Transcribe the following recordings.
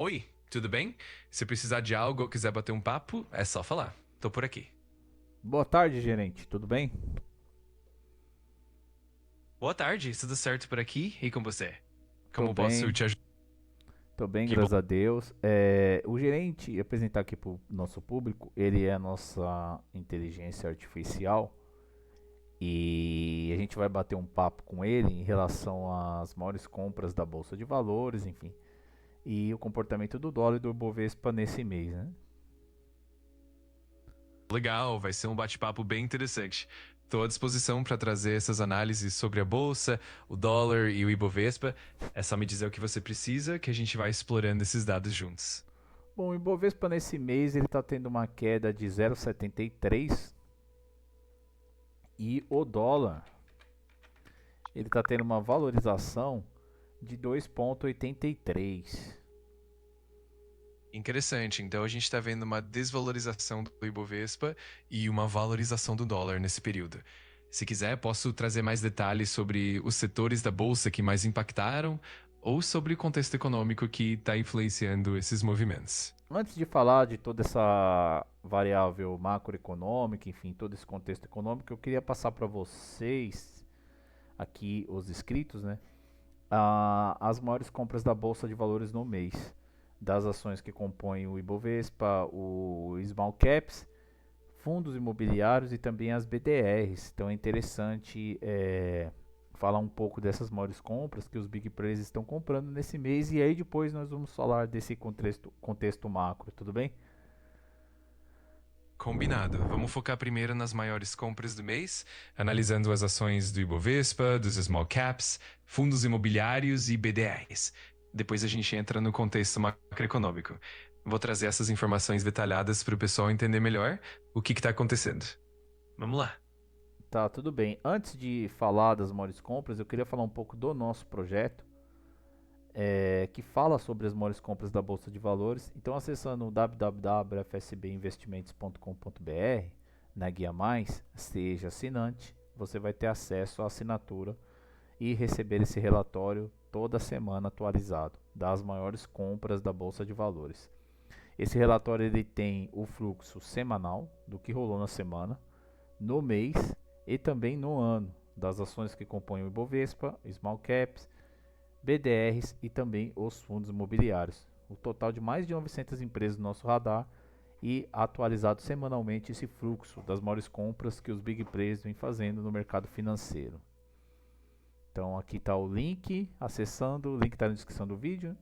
Oi, tudo bem? Se precisar de algo ou quiser bater um papo, é só falar. Tô por aqui. Boa tarde, gerente. Tudo bem? Boa tarde, tudo certo por aqui e com você? Tô Como posso bem, te ajudar? tô bem, Que bom. graças a Deus. O gerente, apresentar aqui para o nosso público, ele é a nossa inteligência artificial e a gente vai bater um papo com ele em relação às maiores compras da Bolsa de Valores, enfim, e o comportamento do dólar e do Bovespa nesse mês, né? Legal, vai ser um bate-papo bem interessante. Estou à disposição para trazer essas análises sobre a bolsa, o dólar e o Ibovespa. É só me dizer o que você precisa que a gente vai explorando esses dados juntos. Bom, o Ibovespa nesse mês ele está tendo uma queda de 0,73 e o dólar ele está tendo uma valorização de 2,83. Interessante, então a gente está vendo uma desvalorização do Ibovespa e uma valorização do dólar nesse período. Se quiser, posso trazer mais detalhes sobre os setores da bolsa que mais impactaram ou sobre o contexto econômico que está influenciando esses movimentos. Antes de falar de toda essa variável macroeconômica, enfim, todo esse contexto econômico, eu queria passar para vocês, aqui os inscritos, né, as maiores compras da Bolsa de Valores no mês, das ações que compõem o Ibovespa, o Small Caps, fundos imobiliários e também as BDRs. Então é interessante falar um pouco dessas maiores compras que os Big Players estão comprando nesse mês e aí depois nós vamos falar desse contexto macro, tudo bem? Combinado. Vamos focar primeiro nas maiores compras do mês, analisando as ações do Ibovespa, dos small caps, fundos imobiliários e BDRs. Depois a gente entra no contexto macroeconômico. Vou trazer essas informações detalhadas para o pessoal entender melhor o que está acontecendo. Vamos lá. Tá, tudo bem. Antes de falar das maiores compras, eu queria falar um pouco do nosso projeto, que fala sobre as maiores compras da Bolsa de Valores. Então, acessando www.fsbinvestimentos.com.br, na Guia Mais, seja assinante, você vai ter acesso à assinatura e receber esse relatório toda semana atualizado das maiores compras da Bolsa de Valores. Esse relatório ele tem o fluxo semanal do que rolou na semana, no mês e também no ano, das ações que compõem o Ibovespa, Small Caps, BDRs e também os fundos imobiliários. O total de mais de 900 empresas no nosso radar e atualizado semanalmente esse fluxo das maiores compras que os Big Players vêm fazendo no mercado financeiro. Então aqui está o link, acessando, o link está na descrição do vídeo,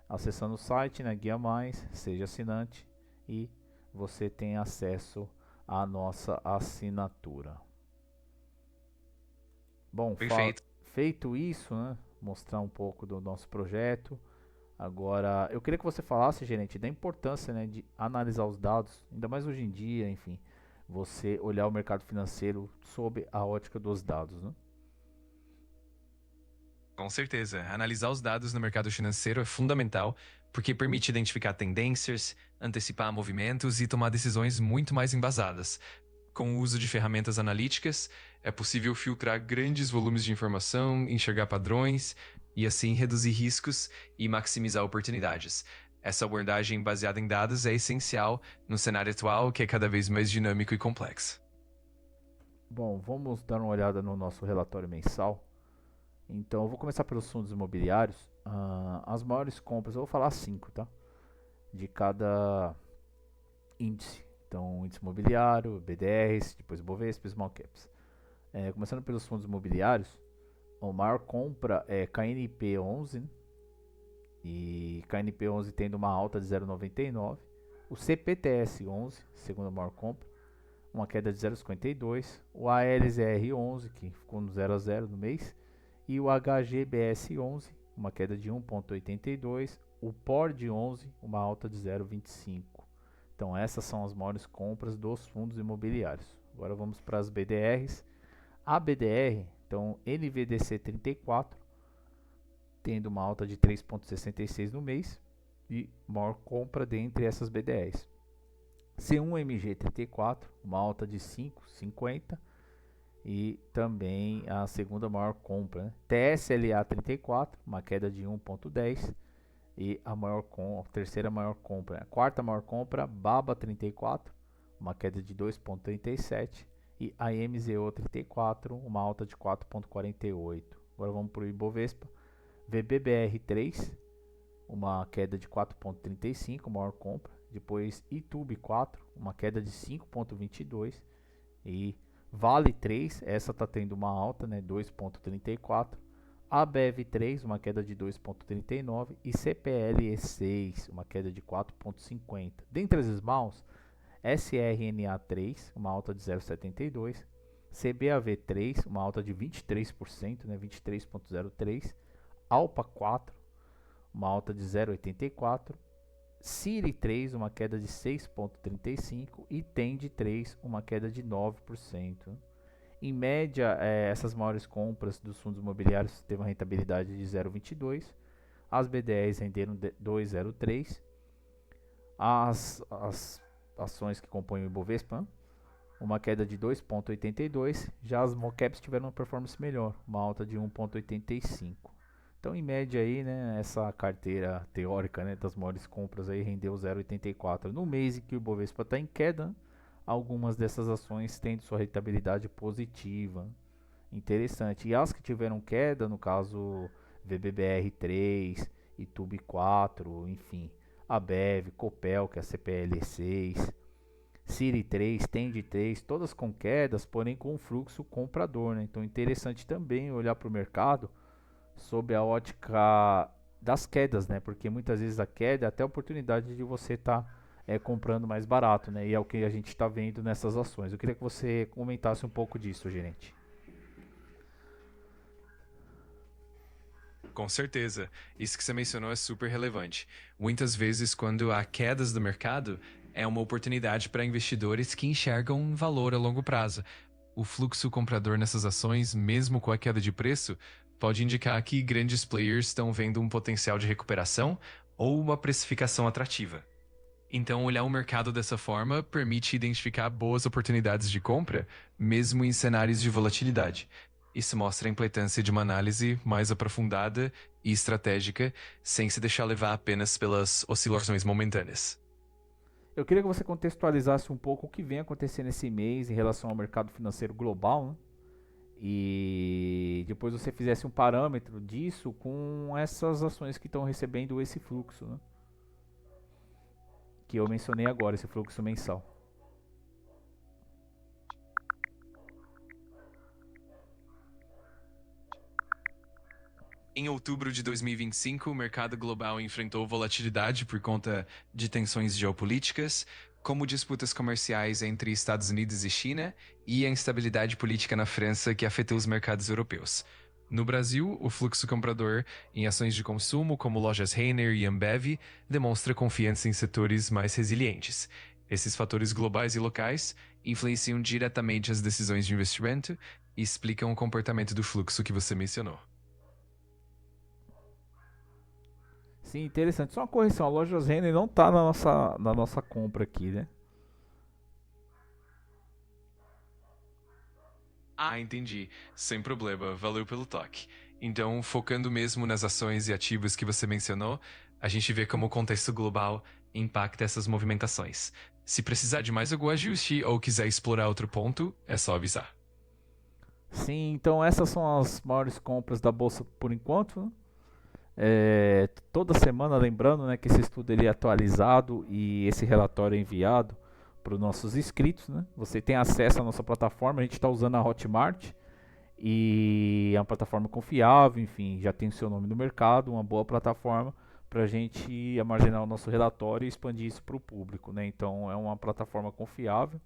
acessando o site, né, Guia Mais, seja assinante e você tem acesso à nossa assinatura. Bom, Perfeito. feito isso, né, mostrar um pouco do nosso projeto. Agora, eu queria que você falasse, gerente, da importância, né, de analisar os dados, ainda mais hoje em dia, enfim, você olhar o mercado financeiro sob a ótica dos dados, né? Com certeza. Analisar os dados no mercado financeiro é fundamental porque permite identificar tendências, antecipar movimentos e tomar decisões muito mais embasadas. Com o uso de ferramentas analíticas, é possível filtrar grandes volumes de informação, enxergar padrões e assim reduzir riscos e maximizar oportunidades. Essa abordagem baseada em dados é essencial no cenário atual, que é cada vez mais dinâmico e complexo. Bom, vamos dar uma olhada no nosso relatório mensal. Então, eu vou começar pelos fundos imobiliários. As maiores compras, eu vou falar 5, tá? De cada índice. Então, índice imobiliário, BDRs, depois Bovespa, Small Caps. Começando pelos fundos imobiliários, a maior compra é KNP 11, né? E KNP 11 tendo uma alta de 0,99. O CPTS 11, segunda maior compra, uma queda de 0,52. O ALZR 11, que ficou no 0 a 0 no mês. E o HGBS 11, uma queda de 1,82. O PORD 11, uma alta de 0,25. Então essas são as maiores compras dos fundos imobiliários. Agora vamos para as BDRs. A BDR, então NVDC 34, tendo uma alta de 3,66 no mês e maior compra dentre essas BDRs. C1MG 34, uma alta de 5,50 e também a segunda maior compra, né? TSLA 34, uma queda de 1,10. E a terceira maior compra, a quarta maior compra, Baba 34, uma queda de 2,37. E a MZO 34, uma alta de 4,48. Agora vamos para o Ibovespa. VBBR 3, uma queda de 4,35, maior compra. Depois Itube 4, uma queda de 5,22. E Vale 3, essa está tendo uma alta, né, 2,34. ABEV 3, uma queda de 2,39. E CPLE 6, uma queda de 4,50. Dentre as smalls, SRNA 3, uma alta de 0,72. CBAV 3, uma alta de 23%, né, 23,03. Alpa 4, uma alta de 0,84. Siri 3, uma queda de 6,35. E Tend 3, uma queda de 9%. Em média, essas maiores compras dos fundos imobiliários teve uma rentabilidade de 0,22. As BDRs renderam 2,03. As ações que compõem o Ibovespa, uma queda de 2,82. Já as small caps tiveram uma performance melhor, uma alta de 1,85. Então, em média aí, né, essa carteira teórica, né, das maiores compras aí rendeu 0,84. No mês em que o Ibovespa está em queda, algumas dessas ações têm sua rentabilidade positiva. Interessante. E as que tiveram queda, no caso VBBR3, Itube 4, enfim, a Bev, Copel, que é a CPL6, Siri 3, Tend 3, todas com quedas, porém com fluxo comprador, né? Então, interessante também olhar para o mercado sob a ótica das quedas, né? Porque muitas vezes a queda é até a oportunidade de você estar comprando mais barato, né? E é o que a gente está vendo nessas ações. Eu queria que você comentasse um pouco disso, gerente. Com certeza. Isso que você mencionou é super relevante. Muitas vezes, quando há quedas do mercado, é uma oportunidade para investidores que enxergam um valor a longo prazo. O fluxo comprador nessas ações, mesmo com a queda de preço, pode indicar que grandes players estão vendo um potencial de recuperação ou uma precificação atrativa. Então, olhar o mercado dessa forma permite identificar boas oportunidades de compra, mesmo em cenários de volatilidade. Isso mostra a importância de uma análise mais aprofundada e estratégica, sem se deixar levar apenas pelas oscilações momentâneas. Eu queria que você contextualizasse um pouco o que vem acontecendo esse mês em relação ao mercado financeiro global, né? E depois você fizesse um parâmetro disso com essas ações que estão recebendo esse fluxo, né? Que eu mencionei agora, esse fluxo mensal. Em outubro de 2025, o mercado global enfrentou volatilidade por conta de tensões geopolíticas, como disputas comerciais entre Estados Unidos e China e a instabilidade política na França que afetou os mercados europeus. No Brasil, o fluxo comprador em ações de consumo, como lojas Renner e Ambev, demonstra confiança em setores mais resilientes. Esses fatores globais e locais influenciam diretamente as decisões de investimento e explicam o comportamento do fluxo que você mencionou. Sim, interessante. Só uma correção, a loja Renner não está na nossa compra aqui, né? Ah, entendi. Sem problema, valeu pelo toque. Então, focando mesmo nas ações e ativos que você mencionou, a gente vê como o contexto global impacta essas movimentações. Se precisar de mais algum ajuste ou quiser explorar outro ponto, é só avisar. Sim, então essas são as maiores compras da bolsa por enquanto, né? Toda semana, lembrando, né, que esse estudo ele é atualizado e esse relatório é enviado para os nossos inscritos, né? Você tem acesso à nossa plataforma, a gente está usando a Hotmart e é uma plataforma confiável, enfim, já tem o seu nome no mercado, uma boa plataforma para a gente armazenar o nosso relatório e expandir isso para o público, né? Então é uma plataforma confiável,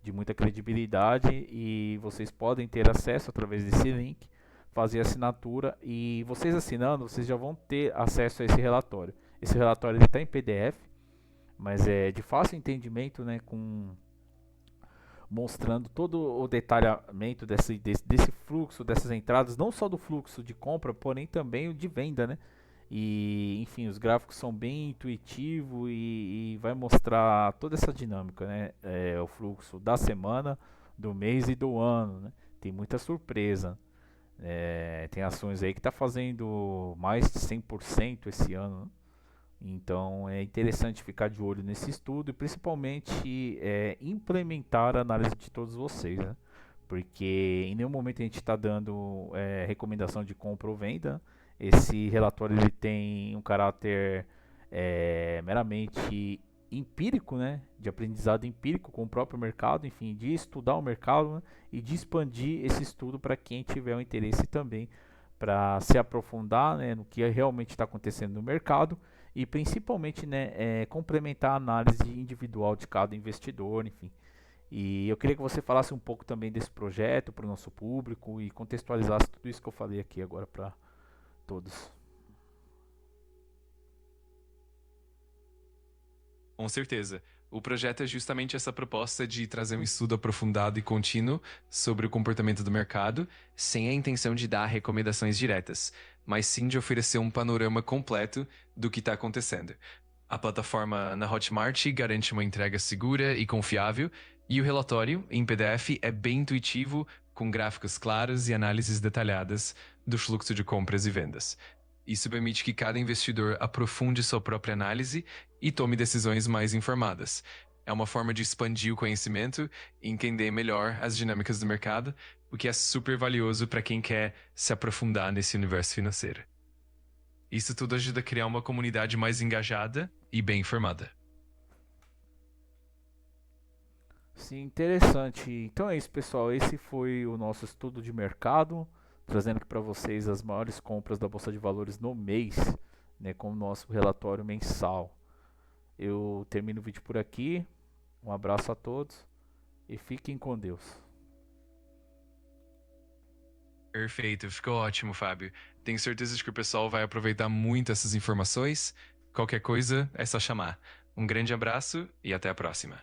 de muita credibilidade e vocês podem ter acesso através desse link, fazer assinatura e vocês assinando, vocês já vão ter acesso a esse relatório. Esse relatório está em PDF, mas é de fácil entendimento, né, mostrando todo o detalhamento desse fluxo, dessas entradas, não só do fluxo de compra, porém também o de venda, né? E enfim, os gráficos são bem intuitivos e vai mostrar toda essa dinâmica, né? O fluxo da semana, do mês e do ano, né? Tem muita surpresa. Tem ações aí que está fazendo mais de 100% esse ano, né? Então é interessante ficar de olho nesse estudo e principalmente implementar a análise de todos vocês, né? Porque em nenhum momento a gente está dando recomendação de compra ou venda. Esse relatório ele tem um caráter meramente empírico, né? De aprendizado empírico com o próprio mercado, enfim, de estudar o mercado, né? E de expandir esse estudo para quem tiver o interesse também para se aprofundar, né, no que realmente está acontecendo no mercado e principalmente, né, complementar a análise individual de cada investidor, enfim. E eu queria que você falasse um pouco também desse projeto para o nosso público e contextualizasse tudo isso que eu falei aqui agora para todos. Com certeza. O projeto é justamente essa proposta de trazer um estudo aprofundado e contínuo sobre o comportamento do mercado, sem a intenção de dar recomendações diretas, mas sim de oferecer um panorama completo do que está acontecendo. A plataforma na Hotmart garante uma entrega segura e confiável, e o relatório, em PDF, é bem intuitivo, com gráficos claros e análises detalhadas do fluxo de compras e vendas. Isso permite que cada investidor aprofunde sua própria análise e tome decisões mais informadas. É uma forma de expandir o conhecimento e entender melhor as dinâmicas do mercado, o que é super valioso para quem quer se aprofundar nesse universo financeiro. Isso tudo ajuda a criar uma comunidade mais engajada e bem informada. Sim, interessante. Então é isso, pessoal. Esse foi o nosso estudo de mercado, trazendo aqui para vocês as maiores compras da Bolsa de Valores no mês, né, com o nosso relatório mensal. Eu termino o vídeo por aqui. Um abraço a todos e fiquem com Deus. Perfeito, ficou ótimo, Fábio. Tenho certeza de que o pessoal vai aproveitar muito essas informações. Qualquer coisa é só chamar. Um grande abraço e até a próxima.